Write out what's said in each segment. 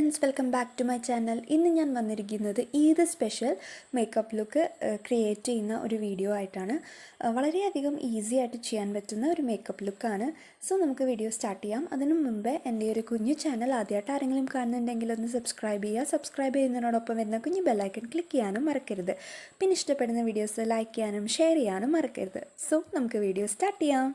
Friends, welcome back to my channel. ഇന്ന് ഞാൻ വന്നിരിക്കുന്നത് Eid special makeup look create ചെയ്യുന്ന ഒരു വീഡിയോ ആയിട്ടാണ്. വളരെയധികം ഈസി ആയിട്ട് ചെയ്യാൻ പറ്റുന്ന ഒരു മേക്കപ്പ് ലുക്കാണ്. സോ നമുക്ക് വീഡിയോ സ്റ്റാർട്ട് ചെയ്യാം. അതിനു മുമ്പേ എൻ്റെ ഒരു കുഞ്ഞു ചാനൽ ആദ്യമായിട്ട് ആരെങ്കിലും കാണുന്നുണ്ടെങ്കിൽ ഒന്ന് സബ്സ്ക്രൈബ് ചെയ്യുക. സബ്സ്ക്രൈബ് ചെയ്യുന്നതിനോടൊപ്പം വരുന്ന കുഞ്ഞു ബെല്ലൈക്കൺ ക്ലിക്ക് ചെയ്യാനും മറക്കരുത്. പിന്നെ ഇഷ്ടപ്പെടുന്ന വീഡിയോസ് ലൈക്ക് ചെയ്യാനും ഷെയർ ചെയ്യാനും മറക്കരുത്. സോ നമുക്ക് വീഡിയോ സ്റ്റാർട്ട് ചെയ്യാം.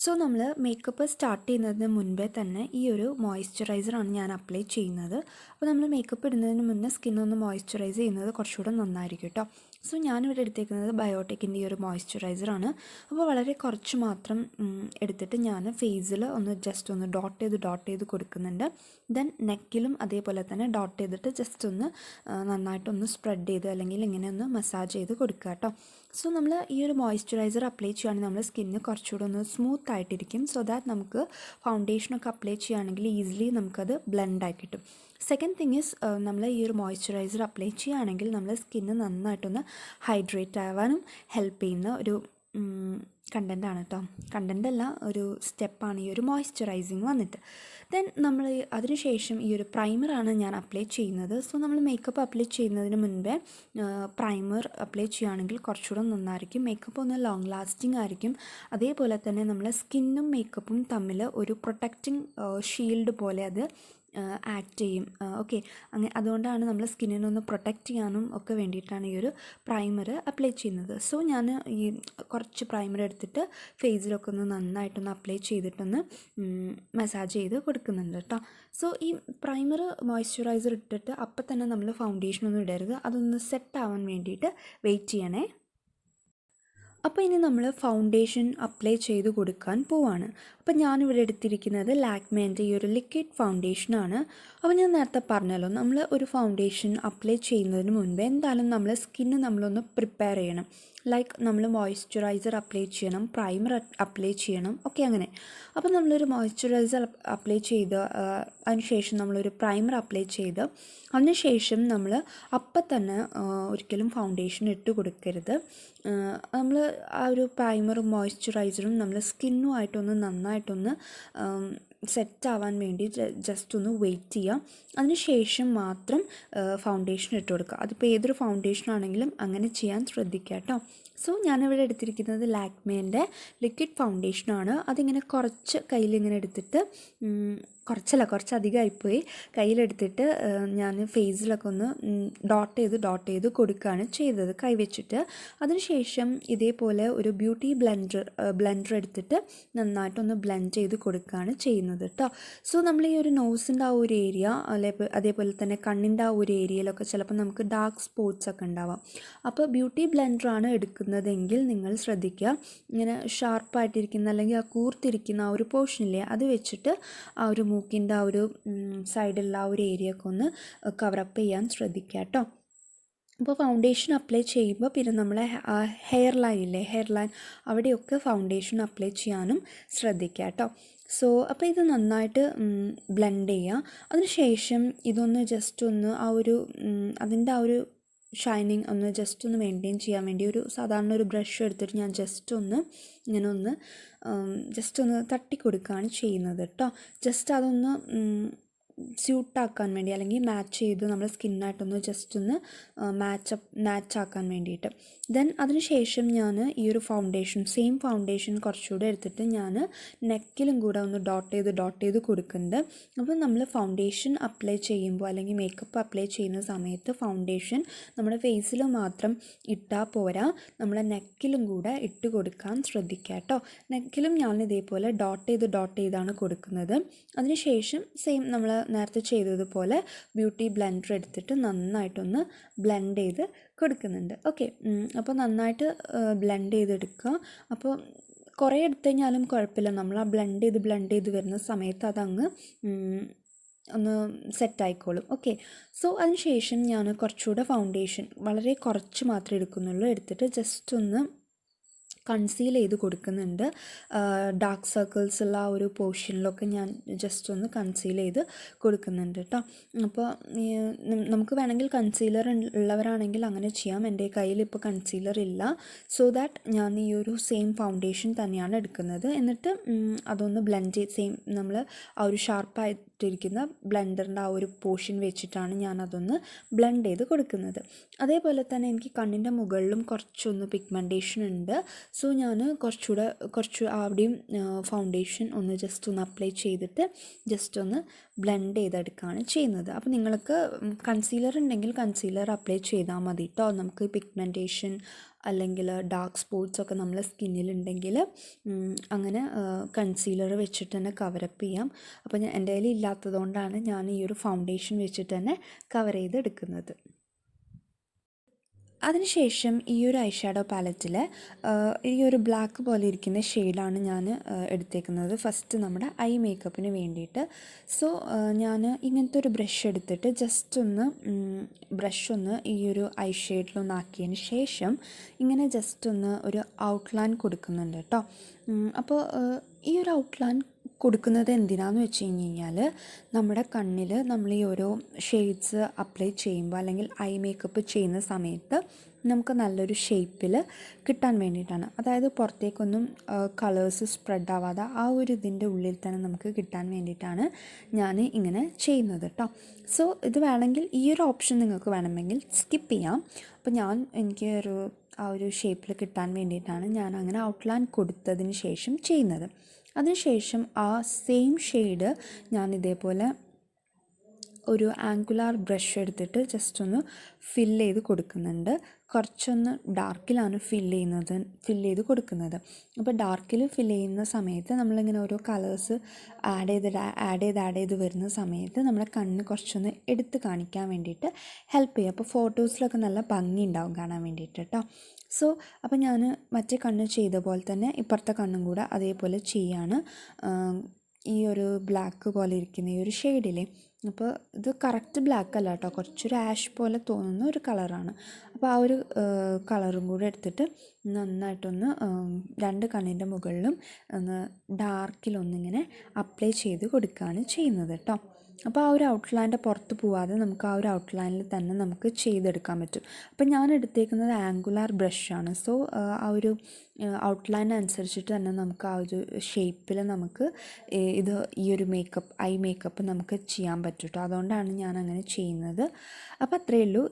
സോ നമ്മൾ മേക്കപ്പ് സ്റ്റാർട്ട് ചെയ്യുന്നതിന് മുൻപേ തന്നെ ഈ ഒരു മോയ്സ്ചറൈസറാണ് ഞാൻ അപ്ലൈ ചെയ്യുന്നത്. അപ്പോൾ നമ്മൾ മേക്കപ്പ് ഇടുന്നതിന് മുന്നേ സ്കിന്നൊന്ന് മോയ്സ്ചറൈസ് ചെയ്യുന്നത് കുറച്ചുകൂടെ നന്നായിരിക്കും കേട്ടോ. സോ ഞാനിവിടെ എടുത്തേക്കുന്നത് ബയോട്ടിക്കിൻ്റെ ഈ ഒരു മോയ്സ്ചറൈസറാണ്. അപ്പോൾ വളരെ കുറച്ച് മാത്രം എടുത്തിട്ട് ഞാൻ ഫേസിൽ ഒന്ന് ജസ്റ്റ് ഒന്ന് ഡോട്ട് ചെയ്ത് കൊടുക്കുന്നുണ്ട്. ദെൻ നെക്കിലും അതേപോലെ തന്നെ ഡോട്ട് ചെയ്തിട്ട് ജസ്റ്റ് ഒന്ന് നന്നായിട്ടൊന്ന് സ്പ്രെഡ് ചെയ്ത് അല്ലെങ്കിൽ ഇങ്ങനെ ഒന്ന് മസാജ് ചെയ്ത് കൊടുക്കുക കേട്ടോ. സോ നമ്മൾ ഈ ഒരു മോയ്സ്ചറൈസർ അപ്ലൈ ചെയ്യുകയാണെങ്കിൽ നമ്മുടെ സ്കിന്ന് കുറച്ചുകൂടെ ഒന്ന് സ്മൂത്ത് ആയിട്ടിരിക്കും. സോ ദാറ്റ് നമുക്ക് ഫൗണ്ടേഷനൊക്കെ അപ്ലൈ ചെയ്യുകയാണെങ്കിൽ ഈസിലി നമുക്കത് ബ്ലെൻഡായി കിട്ടും. സെക്കൻഡ് തിങ് ഈസ്, നമ്മൾ ഈ ഒരു മോയ്സ്ചറൈസർ അപ്ലൈ ചെയ്യുകയാണെങ്കിൽ നമ്മുടെ സ്കിന്ന് നന്നായിട്ടൊന്ന് ഹൈഡ്രേറ്റ് ആവാനും ഹെൽപ്പ് ചെയ്യുന്ന ഒരു കണ്ടൻ്റാണ് കേട്ടോ. കണ്ടൻ്റല്ല, ഒരു സ്റ്റെപ്പാണ് ഈ ഒരു മോയ്സ്ചറൈസിങ് വന്നിട്ട്. ദെൻ നമ്മൾ അതിനുശേഷം ഈ ഒരു പ്രൈമറാണ് ഞാൻ അപ്ലൈ ചെയ്യുന്നത്. സോ നമ്മൾ മേക്കപ്പ് അപ്ലൈ ചെയ്യുന്നതിന് മുൻപേ പ്രൈമർ അപ്ലൈ ചെയ്യുകയാണെങ്കിൽ കുറച്ചുകൂടെ നന്നായിരിക്കും. മേക്കപ്പ് ഒന്ന് ലോങ് ലാസ്റ്റിംഗ് ആയിരിക്കും. അതേപോലെ തന്നെ നമ്മളെ സ്കിന്നും മേക്കപ്പും തമ്മിൽ ഒരു പ്രൊട്ടക്റ്റിംഗ് ഷീൽഡ് പോലെ അത് ആക്ട് ചെയ്യും. ഓക്കെ, അതുകൊണ്ടാണ് നമ്മൾ സ്കിന്നിനൊന്ന് പ്രൊട്ടക്റ്റ് ചെയ്യാനും ഒക്കെ വേണ്ടിയിട്ടാണ് ഈ ഒരു പ്രൈമർ അപ്ലൈ ചെയ്യുന്നത്. സോ ഞാൻ ഈ കുറച്ച് പ്രൈമർ എടുത്തിട്ട് ഫേസിലൊക്കെ ഒന്ന് നന്നായിട്ടൊന്ന് അപ്ലൈ ചെയ്തിട്ടൊന്ന് മസാജ് ചെയ്ത് കൊടുക്കുന്നുണ്ട് കേട്ടോ. സോ ഈ പ്രൈമർ മോയ്സ്ചറൈസർ ഇട്ടിട്ട് അപ്പം തന്നെ നമ്മൾ ഫൗണ്ടേഷനൊന്നും ഇടരുത്. അതൊന്ന് സെറ്റ് ആവാൻ വേണ്ടിയിട്ട് വെയിറ്റ് ചെയ്യണേ. അപ്പോൾ ഇനി നമ്മൾ ഫൗണ്ടേഷൻ അപ്ലൈ ചെയ്ത് കൊടുക്കാൻ പോവാണ്. അപ്പോൾ ഞാനിവിടെ എടുത്തിരിക്കുന്നത് ലാക്മേൻ്റെ ഈ ഒരു ലിക്വിഡ് ഫൗണ്ടേഷനാണ്. അപ്പോൾ ഞാൻ നേരത്തെ പറഞ്ഞല്ലോ, നമ്മൾ ഒരു ഫൗണ്ടേഷൻ അപ്ലൈ ചെയ്യുന്നതിന് മുൻപ് എന്തായാലും നമ്മൾ സ്കിന്ന് നമ്മളൊന്ന് പ്രിപ്പയർ ചെയ്യണം. ലൈക്ക് നമ്മൾ മോയ്സ്ചറൈസർ അപ്ലൈ ചെയ്യണം, പ്രൈമർ അപ്ലൈ ചെയ്യണം, ഓക്കെ അങ്ങനെ. അപ്പോൾ നമ്മളൊരു മോയ്സ്ചറൈസർ അപ്ലൈ ചെയ്ത് അതിനുശേഷം നമ്മളൊരു പ്രൈമർ അപ്ലൈ ചെയ്ത് അതിനുശേഷം നമ്മൾ അപ്പം തന്നെ ഒരിക്കലും ഫൗണ്ടേഷൻ ഇട്ട് കൊടുക്കരുത്. നമ്മൾ ആ ഒരു പ്രൈമറും മോയ്സ്ചറൈസറും നമ്മൾ സ്കിന്നുമായിട്ടൊന്ന് നന്നായിട്ടൊന്ന് സെറ്റ് ആവാൻ വേണ്ടി ജസ്റ്റ് ഒന്ന് വെയിറ്റ് ചെയ്യാം. അതിനുശേഷം മാത്രം ഫൗണ്ടേഷൻ ഇട്ട് കൊടുക്കുക. അതിപ്പോൾ ഏതൊരു ഫൗണ്ടേഷൻ ആണെങ്കിലും അങ്ങനെ ചെയ്യാൻ ശ്രദ്ധിക്കുക കേട്ടോ. സോ ഞാനിവിടെ എടുത്തിരിക്കുന്നത് ലാക്മേൻ്റെ ലിക്വിഡ് ഫൗണ്ടേഷനാണ്. അതിങ്ങനെ കുറച്ച് കയ്യിലിങ്ങനെ എടുത്തിട്ട് കുറച്ചധികമായിപ്പോയി കയ്യിലെടുത്തിട്ട് ഞാൻ ഫേസിലൊക്കെ ഒന്ന് ഡോട്ട് ചെയ്ത് കൊടുക്കുകയാണ് ചെയ്തത് കൈവച്ചിട്ട്. അതിനുശേഷം ഇതേപോലെ ഒരു ബ്യൂട്ടി ബ്ലെൻഡർ എടുത്തിട്ട് നന്നായിട്ടൊന്ന് ബ്ലെൻഡ് ചെയ്ത് കൊടുക്കുകയാണ് ചെയ്യുന്നത് കേട്ടോ. സോ നമ്മൾ ഈ ഒരു നോസിൻ്റെ ആ ഒരു ഏരിയ അതേപോലെ തന്നെ കണ്ണിൻ്റെ ആ ഒരു ഏരിയയിലൊക്കെ ചിലപ്പോൾ നമുക്ക് ഡാർക്ക് സ്പോട്ട്സ് ഒക്കെ ഉണ്ടാവാം. അപ്പോൾ ബ്യൂട്ടി ബ്ലെൻഡറാണ് എടുക്കുന്നതെങ്കിൽ നിങ്ങൾ ശ്രദ്ധിക്കുക, ഇങ്ങനെ ഷാർപ്പായിട്ടിരിക്കുന്ന അല്ലെങ്കിൽ ആ കൂർത്തിരിക്കുന്ന ആ ഒരു പോർഷനില്ലേ അത് വെച്ചിട്ട് ആ ഒരു മൂക്കിൻ്റെ ആ ഒരു സൈഡിലുള്ള ആ ഒരു ഏരിയ ഒക്കെ ഒന്ന് കവറപ്പ് ചെയ്യാൻ ശ്രദ്ധിക്കുക കേട്ടോ. അപ്പോൾ ഫൗണ്ടേഷൻ അപ്ലൈ ചെയ്യുമ്പോൾ പിന്നെ നമ്മളെ ഹെയർ ലൈൻ അവിടെയൊക്കെ ഫൗണ്ടേഷൻ അപ്ലൈ ചെയ്യാനും ശ്രദ്ധിക്കുക കേട്ടോ. സോ അപ്പോൾ ഇത് നന്നായിട്ട് ബ്ലെൻഡ് ചെയ്യുക. അതിനുശേഷം ഇതൊന്ന് ജസ്റ്റ് ഒന്ന് ആ ഒരു അതിൻ്റെ ആ ഒരു ഷൈനിങ് ഒന്ന് ജസ്റ്റ് ഒന്ന് മെയിൻറ്റെയിൻ ചെയ്യാൻ വേണ്ടി ഒരു സാധാരണ ഒരു ബ്രഷ് എടുത്തിട്ട് ഞാൻ ജസ്റ്റ് ഒന്ന് ഇങ്ങനെ ഒന്ന് ജസ്റ്റ് ഒന്ന് തട്ടിക്കൊടുക്കുകയാണ് ചെയ്യുന്നത് കേട്ടോ. ജസ്റ്റ് അതൊന്ന് സ്യൂട്ടാക്കാൻ വേണ്ടി അല്ലെങ്കിൽ മാച്ച് ചെയ്ത് നമ്മൾ സ്കിന്നായിട്ടൊന്ന് ജസ്റ്റ് ഒന്ന് മാച്ചാക്കാൻ വേണ്ടിയിട്ട്. ദെൻ അതിനുശേഷം ഞാൻ ഈ ഒരു സെയിം ഫൗണ്ടേഷൻ കുറച്ചുകൂടെ എടുത്തിട്ട് ഞാൻ നെക്കിലും കൂടെ ഒന്ന് ഡോട്ട് ചെയ്ത് കൊടുക്കുന്നുണ്ട്. അപ്പോൾ നമ്മൾ ഫൗണ്ടേഷൻ അപ്ലൈ ചെയ്യുമ്പോൾ അല്ലെങ്കിൽ മേക്കപ്പ് അപ്ലൈ ചെയ്യുന്ന സമയത്ത് ഫൗണ്ടേഷൻ നമ്മുടെ ഫേസിൽ മാത്രം ഇട്ടാൽ പോരാ, നമ്മളെ നെക്കിലും കൂടെ ഇട്ട് കൊടുക്കാൻ ശ്രദ്ധിക്കുക കേട്ടോ. നെക്കിലും ഞാൻ ഇതേപോലെ ഡോട്ട് ചെയ്താണ് കൊടുക്കുന്നത്. അതിനുശേഷം സെയിം നമ്മൾ നേരത്തെ ചെയ്തതുപോലെ ബ്യൂട്ടി ബ്ലെൻഡർ എടുത്തിട്ട് നന്നായിട്ടൊന്ന് ബ്ലെൻഡ് ചെയ്ത് കൊടുക്കുന്നുണ്ട്. ഓക്കെ, അപ്പോൾ നന്നായിട്ട് ബ്ലെൻഡ് ചെയ്തെടുക്കുക. അപ്പോൾ കുറേ എടുത്തു കഴിഞ്ഞാലും കുഴപ്പമില്ല, നമ്മൾ ആ ബ്ലെൻഡ് ചെയ്ത് വരുന്ന സമയത്ത് അതങ്ങ് ഒന്ന് സെറ്റായിക്കോളും. ഓക്കെ, സോ അതിനുശേഷം ഞാൻ കുറച്ചുകൂടെ ഫൗണ്ടേഷൻ വളരെ കുറച്ച് മാത്രമേ എടുക്കുന്നുള്ളൂ, എടുത്തിട്ട് ജസ്റ്റ് ഒന്ന് കൺസീൽ ചെയ്ത് കൊടുക്കുന്നുണ്ട്. ഡാർക്ക് സർക്കിൾസ് ഉള്ള ആ ഒരു പോർഷനിലൊക്കെ ഞാൻ ജസ്റ്റ് ഒന്ന് കൺസീൽ ചെയ്ത് കൊടുക്കുന്നുണ്ട് കേട്ടോ. അപ്പോൾ നമുക്ക് വേണമെങ്കിൽ കൺസീലർ ഉള്ളവരാണെങ്കിൽ അങ്ങനെ ചെയ്യാം. എൻ്റെ കയ്യിൽ ഇപ്പോൾ കൺസീലർ ഇല്ല. സോ ദാറ്റ് ഞാൻ ഈ ഒരു സെയിം ഫൗണ്ടേഷൻ തന്നെയാണ് എടുക്കുന്നത്. എന്നിട്ട് അതൊന്ന് ബ്ലെൻഡ് ചെയ്ത് നമ്മൾ ആ ഒരു ഷാർപ്പായിട്ട് ഇട്ടിരിക്കുന്ന ബ്ലെൻഡറിൻ്റെ ആ ഒരു പോർഷൻ വെച്ചിട്ടാണ് ഞാനതൊന്ന് ബ്ലെൻഡ് ചെയ്ത് കൊടുക്കുന്നത്. അതേപോലെ തന്നെ എനിക്ക് കണ്ണിൻ്റെ മുകളിലും കുറച്ചൊന്ന് പിഗ്മെൻറ്റേഷൻ ഉണ്ട്. സോ ഞാൻ കുറച്ച് അവിടെയും ഫൗണ്ടേഷൻ ഒന്ന് ജസ്റ്റ് ഒന്ന് അപ്ലൈ ചെയ്തിട്ട് ജസ്റ്റ് ഒന്ന് ബ്ലെൻഡ് ചെയ്തെടുക്കുകയാണ് ചെയ്യുന്നത്. അപ്പോൾ നിങ്ങൾക്ക് കൺസീലർ ഉണ്ടെങ്കിൽ കൺസീലർ അപ്ലൈ ചെയ്താൽ മതി കേട്ടോ. നമുക്ക് പിഗ്മെൻറ്റേഷൻ അല്ലെങ്കിൽ ഡാർക്ക് സ്പോട്ട്സ് ഒക്കെ നമ്മളെ സ്കിന്നിലുണ്ടെങ്കിൽ അങ്ങനെ കൺസീലർ വെച്ചിട്ട് തന്നെ കവറപ്പ് ചെയ്യാം. അപ്പോൾ എൻ്റെ കയ്യിൽ ഇല്ലാത്തതുകൊണ്ടാണ് ഞാൻ ഈ ഒരു ഫൗണ്ടേഷൻ വെച്ചിട്ട് തന്നെ കവർ ചെയ്തെടുക്കുന്നത്. അതിനുശേഷം ഈ ഒരു ഐ ഷാഡോ പാലറ്റിൽ ഈ ഒരു ബ്ലാക്ക് പോലെ ഇരിക്കുന്ന ഷെയ്ഡാണ് ഞാൻ എടുത്തേക്കുന്നത് ഫസ്റ്റ് നമ്മുടെ ഐ മേക്കപ്പിന് വേണ്ടിയിട്ട്. സോ ഞാൻ ഇങ്ങനത്തെ ഒരു ബ്രഷ് എടുത്തിട്ട് ജസ്റ്റ് ഒന്ന് ബ്രഷ് ഈ ഒരു ഐ ഷെയ്ഡിലൊന്നാക്കിയതിന് ശേഷം ഇങ്ങനെ ജസ്റ്റ് ഒന്ന് ഒരു ഔട്ട്ലൈൻ കൊടുക്കുന്നുണ്ട് കേട്ടോ. അപ്പോൾ ഈ ഒരു ഔട്ട്ലൈൻ കൊടുക്കുന്നത് എന്തിനാന്ന് വെച്ച് കഴിഞ്ഞാൽ നമ്മുടെ കണ്ണിൽ നമ്മൾ ഈ ഓരോ ഷെയ്ഡ്സ് അപ്ലൈ ചെയ്യുമ്പോൾ അല്ലെങ്കിൽ ഐ മേക്കപ്പ് ചെയ്യുന്ന സമയത്ത് നമുക്ക് നല്ലൊരു ഷേപ്പിൽ കിട്ടാൻ വേണ്ടിയിട്ടാണ്. അതായത് പുറത്തേക്കൊന്നും കളേഴ്സ് സ്പ്രെഡ് ആവാതെ ആ ഒരു ഇതിൻ്റെ ഉള്ളിൽ തന്നെ നമുക്ക് കിട്ടാൻ വേണ്ടിയിട്ടാണ് ഞാൻ ഇങ്ങനെ ചെയ്യുന്നത് കേട്ടോ. സോ ഇത് വേണമെങ്കിൽ ഈ ഒരു ഓപ്ഷൻ നിങ്ങൾക്ക് വേണമെങ്കിൽ സ്കിപ്പ് ചെയ്യാം. അപ്പോൾ എനിക്ക് ആ ഒരു ഷേപ്പിൽ കിട്ടാൻ വേണ്ടിയിട്ടാണ് ഞാൻ അങ്ങനെ ഔട്ട്ലൈൻ കൊടുത്തതിന് ശേഷം ചെയ്യുന്നത്. അതിനുശേഷം ആ സെയിം ഷെയ്ഡ് ഞാൻ ഇതേപോലെ ഒരു ആംഗുലാർ ബ്രഷ് എടുത്തിട്ട് ജസ്റ്റ് ഒന്ന് ഫില്ല് ചെയ്ത് കൊടുക്കുന്നുണ്ട്. കുറച്ചൊന്ന് ഡാർക്കിലാണ് ഫില്ല് ചെയ്ത് കൊടുക്കുന്നത്. അപ്പോൾ ഡാർക്കിൽ ഫില്ല് ചെയ്യുന്ന സമയത്ത് നമ്മളിങ്ങനെ ഓരോ കളേഴ്സ് ആഡ് ചെയ്ത് വരുന്ന സമയത്ത് നമ്മുടെ കണ്ണ് കുറച്ചൊന്ന് എടുത്ത് കാണിക്കാൻ വേണ്ടിയിട്ട് ഹെൽപ്പ് ചെയ്യും. അപ്പോൾ ഫോട്ടോസിലൊക്കെ നല്ല ഭംഗി ഉണ്ടാവും കാണാൻ വേണ്ടിയിട്ട് കേട്ടോ. സോ അപ്പോൾ ഞാൻ മറ്റേ കണ്ണ് ചെയ്ത പോലെ തന്നെ ഇപ്പുറത്തെ കണ്ണും കൂടെ അതേപോലെ ചെയ്യാണ്. ഈ ഒരു ബ്ലാക്ക് പോലെ ഇരിക്കുന്ന ഈ ഒരു ഷെയ്ഡിലെ, അപ്പോൾ ഇത് കറക്റ്റ് ബ്ലാക്ക് അല്ല കേട്ടോ, കുറച്ചൊരു ആഷ് പോലെ തോന്നുന്ന ഒരു കളറാണ്. അപ്പോൾ ആ ഒരു കളറും കൂടെ എടുത്തിട്ട് നന്നായിട്ടൊന്ന് രണ്ട് കണ്ണിൻ്റെ മുകളിലും ഒന്ന് ഡാർക്കിലൊന്നിങ്ങനെ അപ്ലൈ ചെയ്ത് കൊടുക്കുകയാണ് ചെയ്യുന്നത് കേട്ടോ. അപ്പോൾ ആ ഒരു ഔട്ട്ലൈൻ്റെ പുറത്ത് പോവാതെ നമുക്ക് ആ ഒരു ഔട്ട്ലൈനിൽ തന്നെ നമുക്ക് ചെയ്തെടുക്കാൻ പറ്റും. അപ്പോൾ ഞാൻ എടുത്തേക്കുന്നത് ആംഗുലാർ ബ്രഷാണ്. സോ ആ ഒരു ഔട്ട്ലൈൻ അനുസരിച്ചിട്ട് തന്നെ നമുക്ക് ആ ഒരു ഷേപ്പിൽ നമുക്ക് ഈ ഒരു ഐ മേക്കപ്പ് നമുക്ക് ചെയ്യാൻ പറ്റും കേട്ടോ. അതുകൊണ്ടാണ് ഞാൻ അങ്ങനെ ചെയ്യുന്നത്. അപ്പോൾ അത്രയേ ഉള്ളൂ.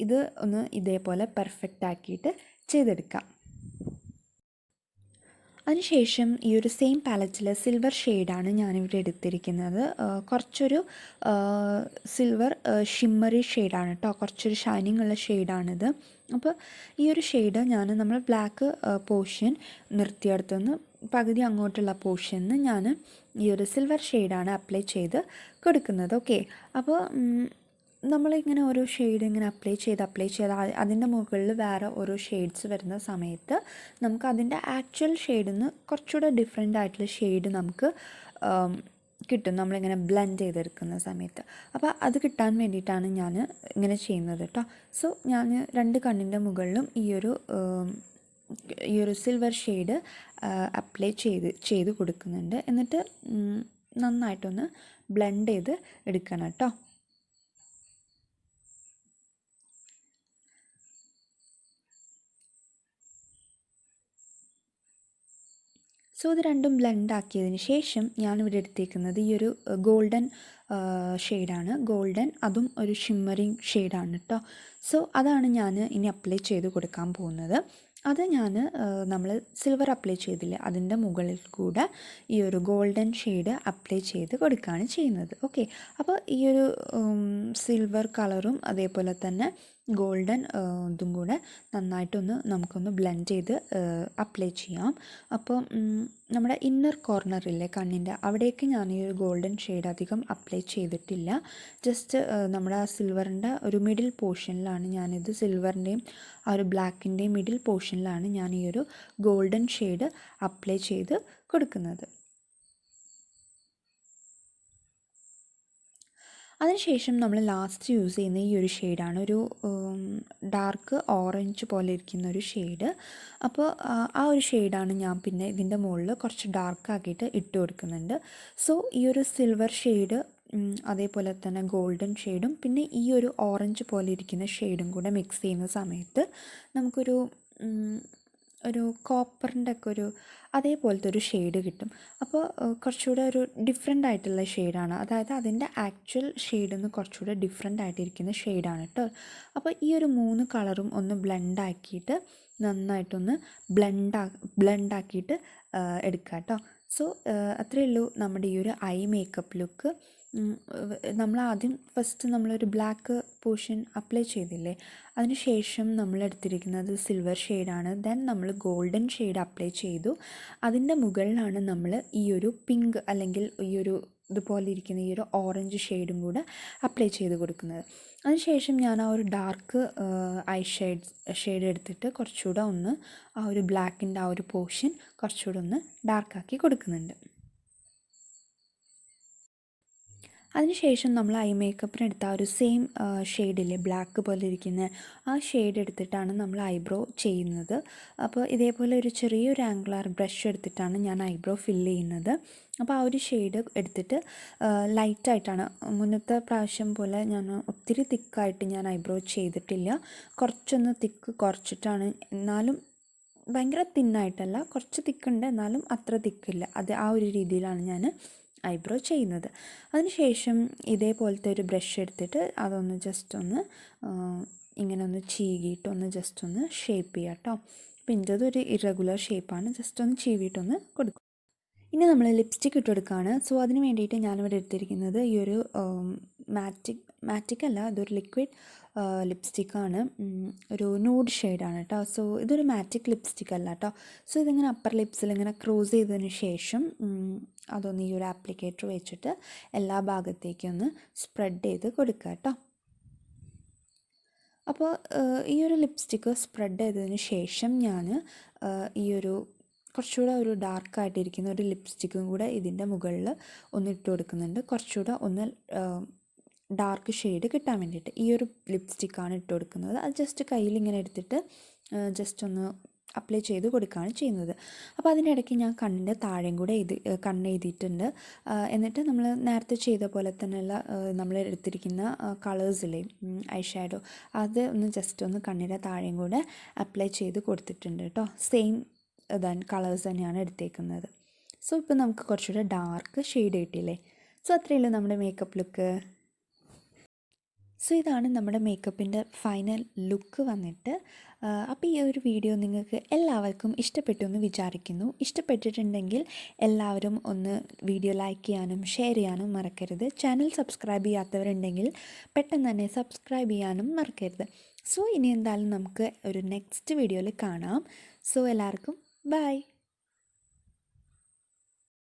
ഇത് ഒന്ന് ഇതേപോലെ പെർഫെക്റ്റ് ആക്കിയിട്ട് ചെയ്തെടുക്കാം. അതിനുശേഷം ഈ ഒരു സെയിം പാലറ്റിൽ സിൽവർ ഷെയ്ഡാണ് ഞാനിവിടെ എടുത്തിരിക്കുന്നത്. കുറച്ചൊരു സിൽവർ ഷിമ്മറി ഷെയ്ഡാണ് കേട്ടോ, കുറച്ചൊരു ഷൈനിങ് ഉള്ള ഷെയ്ഡാണിത്. അപ്പോൾ ഈ ഒരു ഷെയ്ഡ് നമ്മൾ ബ്ലാക്ക് പോർഷൻ നിർത്തിയെടുത്തുനിന്ന് പകുതി അങ്ങോട്ടുള്ള പോർഷനിൽ ഞാൻ ഈ ഒരു സിൽവർ ഷെയ്ഡാണ് അപ്ലൈ ചെയ്ത് കൊടുക്കുന്നത്. ഓക്കെ, അപ്പോൾ നമ്മളിങ്ങനെ ഓരോ ഷെയ്ഡ് ഇങ്ങനെ അപ്ലൈ ചെയ്ത് അതിൻ്റെ മുകളിൽ വേറെ ഓരോ ഷെയ്ഡ്സ് വരുന്ന സമയത്ത് നമുക്ക് അതിൻ്റെ ആക്ച്വൽ ഷെയ്ഡിൽ നിന്ന് കുറച്ചുകൂടെ ഡിഫറെൻ്റ് ആയിട്ടുള്ള ഷെയ്ഡ് നമുക്ക് കിട്ടും നമ്മളിങ്ങനെ ബ്ലെൻഡ് ചെയ്തെടുക്കുന്ന സമയത്ത്. അപ്പോൾ അത് കിട്ടാൻ വേണ്ടിയിട്ടാണ് ഞാൻ ഇങ്ങനെ ചെയ്യുന്നത് കേട്ടോ. സോ ഞാൻ രണ്ട് കണ്ണിൻ്റെ മുകളിലും ഈ ഒരു സിൽവർ ഷെയ്ഡ് അപ്ലൈ ചെയ്ത് കൊടുക്കുന്നുണ്ട്. എന്നിട്ട് നന്നായിട്ടൊന്ന് ബ്ലെൻഡ് ചെയ്ത് എടുക്കണം കേട്ടോ. സോ ഇത് രണ്ടും ബ്ലെൻഡ് ആക്കിയതിന് ശേഷം ഞാനിവിടെ എടുത്തേക്കുന്നത് ഈ ഒരു ഗോൾഡൻ ഷെയ്ഡാണ്. അതും ഒരു ഷിമ്മറിങ് ഷെയ്ഡാണ് കേട്ടോ. സോ അതാണ് ഞാൻ ഇനി അപ്ലൈ ചെയ്ത് കൊടുക്കാൻ പോകുന്നത്. അത് നമ്മൾ സിൽവർ അപ്ലൈ ചെയ്തില്ലേ അതിൻ്റെ മുകളിൽ കൂടെ ഈ ഒരു ഗോൾഡൻ ഷെയ്ഡ് അപ്ലൈ ചെയ്ത് കൊടുക്കുകയാണ് ചെയ്യുന്നത്. ഓക്കെ, അപ്പോൾ ഈ ഒരു സിൽവർ കളറും അതേപോലെ തന്നെ ഗോൾഡൻ ഇതും കൂടെ നമുക്കൊന്ന് ബ്ലെൻഡ് ചെയ്ത് അപ്ലൈ ചെയ്യാം. അപ്പോൾ നമ്മുടെ ഇന്നർ കോർണറില്ലേ കണ്ണിൻ്റെ അവിടേക്ക് ഞാൻ ഈ ഒരു ഗോൾഡൻ ഷെയ്ഡ് അധികം അപ്ലൈ ചെയ്തിട്ടില്ല. ജസ്റ്റ് നമ്മുടെ ആ സിൽവറിൻ്റെ ഒരു മിഡിൽ പോർഷനിലാണ് ഞാനിത്, സിൽവറിൻ്റെയും ആ ഒരു ബ്ലാക്കിൻ്റെയും മിഡിൽ പോർഷനിലാണ് ഞാൻ ഈ ഒരു ഗോൾഡൻ ഷെയ്ഡ് അപ്ലൈ ചെയ്ത് കൊടുക്കുന്നത്. അതിനുശേഷം നമ്മൾ ലാസ്റ്റ് യൂസ് ചെയ്യുന്ന ഈ ഒരു ഷെയ്ഡാണ്, ഒരു ഡാർക്ക് ഓറഞ്ച് പോലെ ഇരിക്കുന്ന ഒരു ഷെയ്ഡ്. അപ്പോൾ ആ ഒരു ഷെയ്ഡാണ് ഞാൻ പിന്നെ ഇതിൻ്റെ മുകളിൽ കുറച്ച് ഡാർക്കാക്കിയിട്ട് ഇട്ട് കൊടുക്കുന്നുണ്ട്. സോ ഈ ഒരു സിൽവർ ഷെയ്ഡ് അതേപോലെ തന്നെ ഗോൾഡൻ ഷെയ്ഡും പിന്നെ ഈ ഒരു ഓറഞ്ച് പോലെ ഇരിക്കുന്ന ഷെയ്ഡും കൂടെ മിക്സ് ചെയ്യുന്ന സമയത്ത് നമുക്കൊരു ഒരു കോപ്പറിൻ്റെ ഒക്കെ ഒരു അതേപോലത്തെ ഒരു ഷെയ്ഡ് കിട്ടും. അപ്പോൾ കുറച്ചുകൂടെ ഒരു ഡിഫറെൻ്റ് ആയിട്ടുള്ള ഷെയ്ഡാണ്, അതായത് അതിൻ്റെ ആക്ച്വൽ ഷെയ്ഡിൽ നിന്ന് കുറച്ചുകൂടെ ഡിഫറെൻ്റ് ആയിട്ടിരിക്കുന്ന ഷെയ്ഡാണ് കേട്ടോ. അപ്പോൾ ഈ ഒരു 3 കളറും ഒന്ന് ബ്ലെൻഡാക്കിയിട്ട് നന്നായിട്ടൊന്ന് ബ്ലെൻഡാക്കിയിട്ട് എടുക്കുക കേട്ടോ. സോ അത്രയേ ഉള്ളൂ നമ്മുടെ ഈ ഒരു ഐ മേക്കപ്പ് ലുക്ക്. നമ്മളാദ്യം ഫസ്റ്റ് നമ്മളൊരു ബ്ലാക്ക് പോർഷൻ അപ്ലൈ ചെയ്തില്ലേ, അതിന് ശേഷം നമ്മൾ എടുത്തിരിക്കുന്നത് സിൽവർ ഷെയ്ഡാണ്. ദെൻ നമ്മൾ ഗോൾഡൻ ഷെയ്ഡ് അപ്ലൈ ചെയ്തു. അതിൻ്റെ മുകളിലാണ് നമ്മൾ ഈ ഒരു പിങ്ക് അല്ലെങ്കിൽ ഈ ഒരു ഇതുപോലെ ഇരിക്കുന്ന ഈ ഒരു ഓറഞ്ച് ഷെയ്ഡും കൂടെ അപ്ലൈ ചെയ്ത് കൊടുക്കുന്നത്. അതിനുശേഷം ഞാൻ ആ ഒരു ഡാർക്ക് ഐ ഷെയ്ഡ് എടുത്തിട്ട് കുറച്ചുകൂടെ ഒന്ന് ആ ഒരു ബ്ലാക്കിൻ്റെ ആ ഒരു പോർഷൻ കുറച്ചുകൂടെ ഒന്ന് ഡാർക്കാക്കി കൊടുക്കുന്നുണ്ട്. അതിനുശേഷം നമ്മൾ ഐ മേക്കപ്പിനെടുത്ത ആ ഒരു സെയിം ഷെയ്ഡില്ലേ, ബ്ലാക്ക് പോലെ ഇരിക്കുന്ന ആ ഷെയ്ഡ് എടുത്തിട്ടാണ് നമ്മൾ ഐബ്രോ ചെയ്യുന്നത്. അപ്പോൾ ഇതേപോലെ ഒരു ചെറിയൊരു ആംഗുലാർ ബ്രഷ് എടുത്തിട്ടാണ് ഞാൻ ഐബ്രോ ഫില്ല് ചെയ്യുന്നത്. അപ്പോൾ ആ ഒരു ഷെയ്ഡ് എടുത്തിട്ട് ലൈറ്റായിട്ടാണ്, മുന്നത്തെ പ്രാവശ്യം പോലെ ഞാൻ ഒത്തിരി തിക്കായിട്ട് ഞാൻ ഐബ്രോ ചെയ്തിട്ടില്ല. കുറച്ചൊന്ന് തിക്ക് കുറച്ചിട്ടാണ്, എന്നാലും ഭയങ്കര തിന്നായിട്ടല്ല, കുറച്ച് തിക്കുണ്ട് എന്നാലും അത്ര തിക്കില്ല, അത് ആ ഒരു രീതിയിലാണ് ഞാൻ ഐബ്രോ ചെയ്യുന്നത്. അതിനുശേഷം ഇതേപോലത്തെ ഒരു ബ്രഷ് എടുത്തിട്ട് അതൊന്ന് ജസ്റ്റ് ഒന്ന് ഇങ്ങനെ ഒന്ന് ചീകിയിട്ട് ഒന്ന് ജസ്റ്റ് ഒന്ന് ഷേപ്പ് ചെയ്യാം കേട്ടോ. അപ്പോൾ ഇതൊരു ഇറഗുലർ ഷേപ്പാണ്, ജസ്റ്റ് ഒന്ന് ചീവിയിട്ടൊന്ന് കൊടുക്കും. ഇനി നമ്മൾ ലിപ്സ്റ്റിക്ക് ഇട്ട് കൊടുക്കുകയാണ്. സോ അതിന് വേണ്ടിയിട്ട് ഞാനിവിടെ എടുത്തിരിക്കുന്നത് ഈ ഒരു മാറ്റിക് അല്ല, ഇതൊരു ലിക്വിഡ് ലിപ്സ്റ്റിക്കാണ്, ഒരു നൂഡ് ഷെയ്ഡാണ് കേട്ടോ. സോ ഇതൊരു മാറ്റിക് ലിപ്സ്റ്റിക്ക് അല്ല കേട്ടോ. സോ ഇതിങ്ങനെ അപ്പർ ലിപ്സിൽ ഇങ്ങനെ ക്രോസ് ചെയ്തതിന് ശേഷം അതൊന്ന് ഈ ഒരു ആപ്ലിക്കേറ്റർ വെച്ചിട്ട് എല്ലാ ഭാഗത്തേക്കും ഒന്ന് സ്പ്രെഡ് ചെയ്ത് കൊടുക്കുക കേട്ടോ. അപ്പോൾ ഈ ഒരു ലിപ്സ്റ്റിക്ക് സ്പ്രെഡ് ചെയ്തതിന് ശേഷം ഞാൻ ഈ ഒരു കുറച്ചുകൂടെ ഒരു ഡാർക്കായിട്ടിരിക്കുന്ന ഒരു ലിപ്സ്റ്റിക്കും കൂടെ ഇതിൻ്റെ മുകളിൽ ഒന്ന് ഇട്ട് കൊടുക്കുന്നുണ്ട്, കുറച്ചുകൂടെ ഒന്ന് ഡാർക്ക് ഷെയ്ഡ് കിട്ടാൻ വേണ്ടിയിട്ട്. ഈ ഒരു ലിപ്സ്റ്റിക്കാണ് ഇട്ട് കൊടുക്കുന്നത്. അത് ജസ്റ്റ് കയ്യിൽ ഇങ്ങനെ എടുത്തിട്ട് ജസ്റ്റ് ഒന്ന് അപ്ലൈ ചെയ്ത് കൊടുക്കുകയാണ് ചെയ്യുന്നത്. അപ്പോൾ അതിനിടയ്ക്ക് ഞാൻ കണ്ണിൻ്റെ താഴെയും കൂടെ കണ്ണ് എഴുതിയിട്ടുണ്ട്. എന്നിട്ട് നമ്മൾ നേരത്തെ ചെയ്ത പോലെ തന്നെയുള്ള നമ്മൾ എടുത്തിരിക്കുന്ന കളേഴ്സില്ലേ ഐ ഷാഡോ, അത് ഒന്ന് ജസ്റ്റ് ഒന്ന് കണ്ണിൻ്റെ താഴെയും കൂടെ അപ്ലൈ ചെയ്ത് കൊടുത്തിട്ടുണ്ട് കേട്ടോ. സെയിം കളേഴ്സ് തന്നെയാണ് എടുത്തേക്കുന്നത്. സോ ഇപ്പോൾ നമുക്ക് കുറച്ചുകൂടെ ഡാർക്ക് ഷെയ്ഡ് കിട്ടിയില്ലേ. സോ അത്രയേ ഉള്ളൂ നമ്മുടെ മേക്കപ്പ് ലുക്ക്. സോ ഇതാണ് നമ്മുടെ മേക്കപ്പിൻ്റെ ഫൈനൽ ലുക്ക് വന്നിട്ട്. അപ്പോൾ ഈ ഒരു വീഡിയോ നിങ്ങൾക്ക് എല്ലാവർക്കും ഇഷ്ടപ്പെട്ടു എന്ന് വിചാരിക്കുന്നു. ഇഷ്ടപ്പെട്ടിട്ടുണ്ടെങ്കിൽ എല്ലാവരും ഒന്ന് വീഡിയോ ലൈക്ക് ചെയ്യാനും ഷെയർ ചെയ്യാനും മറക്കരുത്. ചാനൽ സബ്സ്ക്രൈബ് ചെയ്യാത്തവരുണ്ടെങ്കിൽ പെട്ടെന്ന് തന്നെ സബ്സ്ക്രൈബ് ചെയ്യാനും മറക്കരുത്. സോ ഇനി എന്തായാലും നമുക്ക് ഒരു നെക്സ്റ്റ് വീഡിയോയിൽ കാണാം. സോ എല്ലാവർക്കും ബൈ.